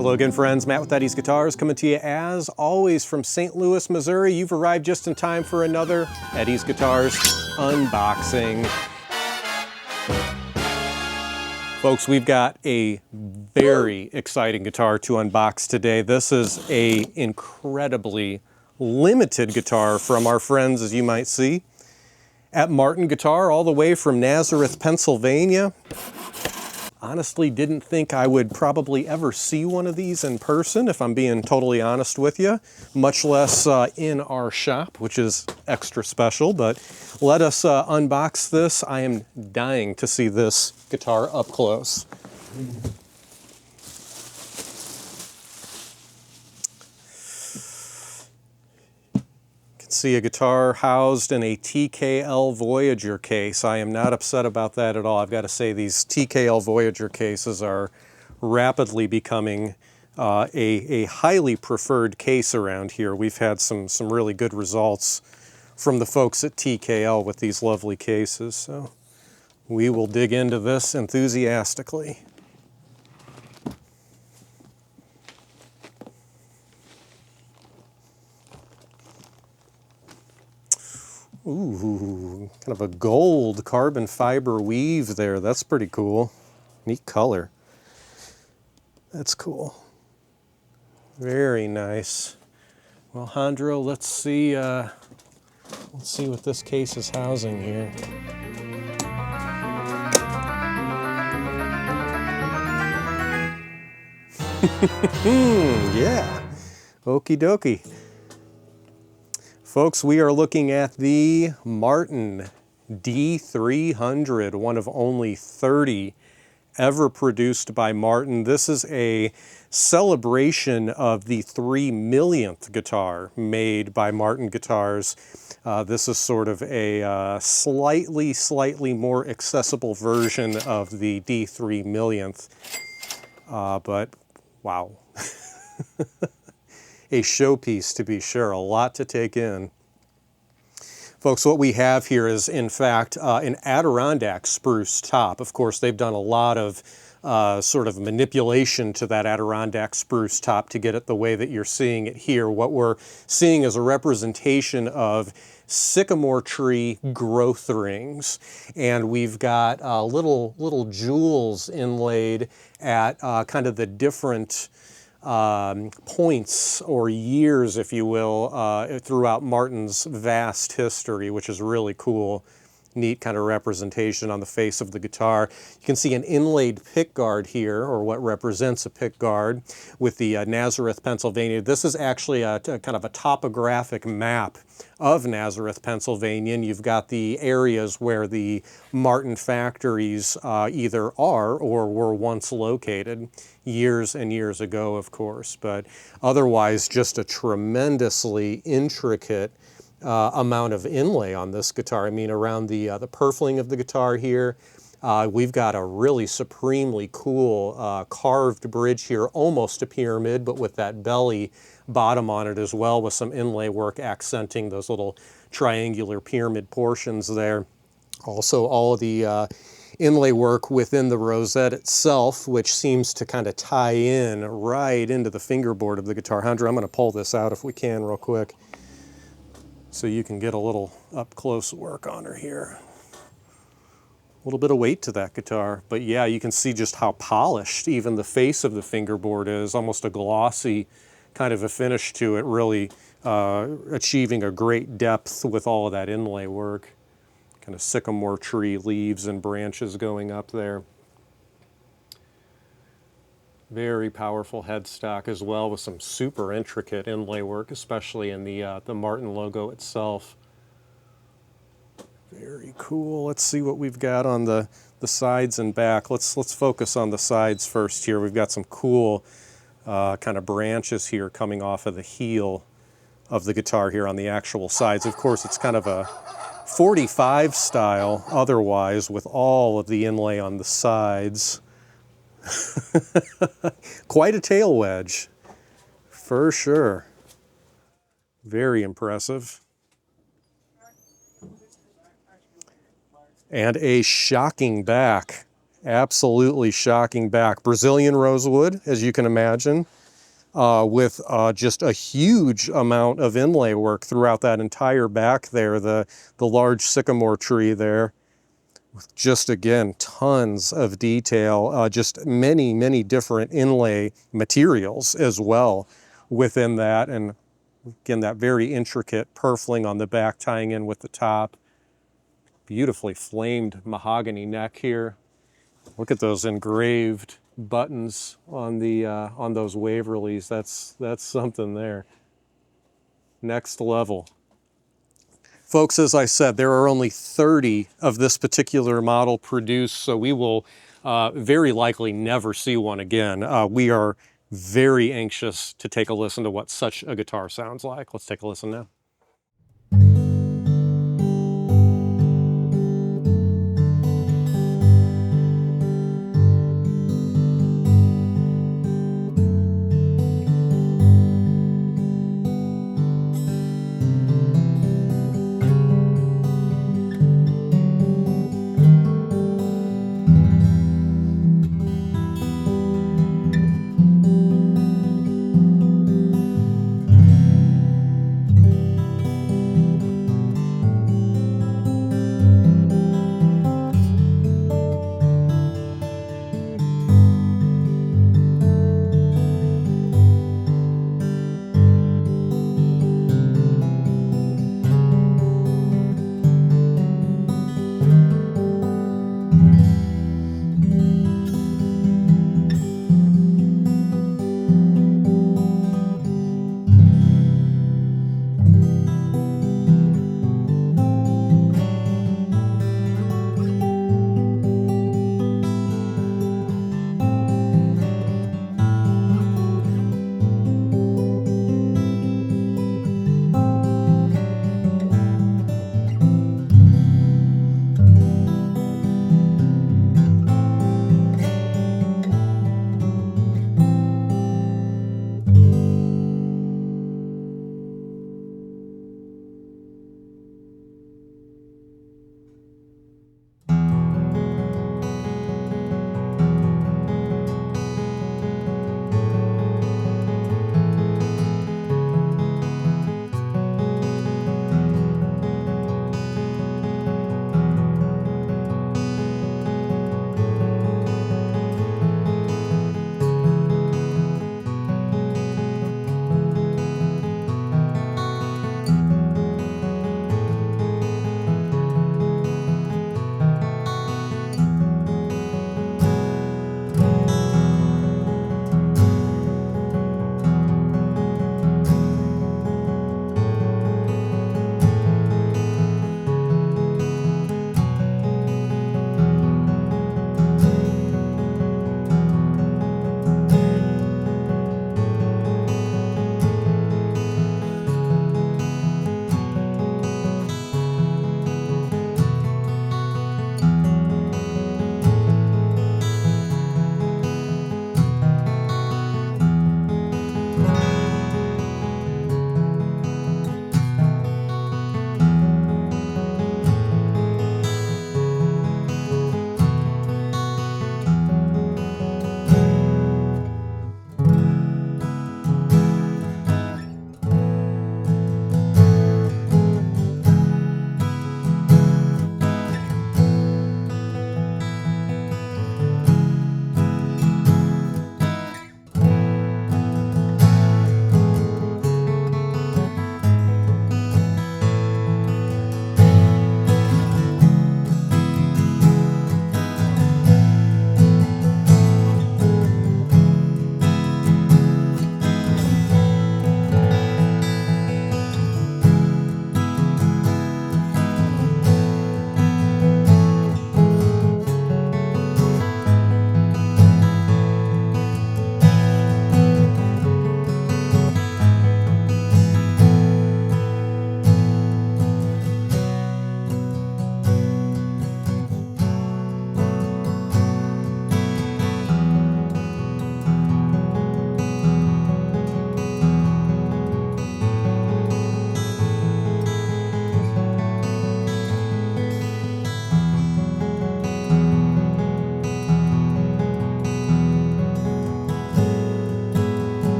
Hello again, friends. Matt with Eddie's Guitars coming to you as always from St. Louis, Missouri. You've arrived just in time for another Eddie's Guitars unboxing. Folks, we've got a very exciting guitar to unbox today. This is an incredibly limited guitar from our friends, as you might see, at Martin Guitar, all the way from Nazareth, Pennsylvania. Honestly, didn't think I would probably ever see one of these in person, if I'm being totally honest with you, much less in our shop, which is extra special. But let us unbox this. I am dying to see this guitar up close. See a guitar housed in a TKL Voyager case. I am not upset about that at all. I've got to say, these TKL Voyager cases are rapidly becoming a highly preferred case around here. We've had some really good results from the folks at TKL with these lovely cases, so we will dig into this enthusiastically. Ooh, kind of a gold carbon fiber weave there. That's pretty cool. Neat color. That's cool. Very nice. Well, Hondro, let's see what this case is housing here. Yeah. Okie dokie. Folks, we are looking at the Martin D-300, one of only 30 ever produced by Martin. This is a celebration of the 3 millionth guitar made by Martin Guitars. This is sort of a slightly more accessible version of the D-3 millionth. But wow. A showpiece, to be sure, a lot to take in. Folks, what we have here is, in fact, an Adirondack spruce top. Of course, they've done a lot of sort of manipulation to that Adirondack spruce top to get it the way that you're seeing it here. What we're seeing is a representation of sycamore tree growth rings, and we've got little jewels inlaid at kind of the different points or years, if you will, throughout Martin's vast history, which is really cool. Neat kind of representation on the face of the guitar. You can see an inlaid pickguard here, or what represents a pickguard, with the Nazareth, Pennsylvania. This is actually a kind of a topographic map of Nazareth, Pennsylvania, and you've got the areas where the Martin factories either are or were once located, years and years ago, of course. But otherwise, just a tremendously intricate amount of inlay on this guitar. I mean, around the purfling of the guitar here, we've got a really supremely cool carved bridge here, almost a pyramid, but with that belly bottom on it as well, with some inlay work accenting those little triangular pyramid portions there. Also, all of the inlay work within the rosette itself, which seems to kind of tie in right into the fingerboard of the guitar. Hondro, I'm going to pull this out if we can real quick, so you can get a little up-close work on her here. A little bit of weight to that guitar, but yeah, you can see just how polished even the face of the fingerboard is, almost a glossy kind of a finish to it, really achieving a great depth with all of that inlay work. Kind of sycamore tree leaves and branches going up there. Very powerful headstock as well, with some super intricate inlay work, especially in the Martin logo itself. Very cool. Let's see what we've got on the sides and back. Let's focus on the sides first here. We've got some cool kind of branches here coming off of the heel of the guitar here on the actual sides. Of course, it's kind of a 45 style otherwise, with all of the inlay on the sides. Quite a tail wedge, for sure. Very impressive. And a shocking back. Absolutely shocking back. Brazilian rosewood, as you can imagine, with just a huge amount of inlay work throughout that entire back there, the large sycamore tree there. Just again, tons of detail, just many, many different inlay materials as well within that. And again, that very intricate purfling on the back tying in with the top. Beautifully flamed mahogany neck here. Look at those engraved buttons on the on those Waverleys. That's something there. Next level. Folks, as I said, there are only 30 of this particular model produced, so we will very likely never see one again. We are very anxious to take a listen to what such a guitar sounds like. Let's take a listen now.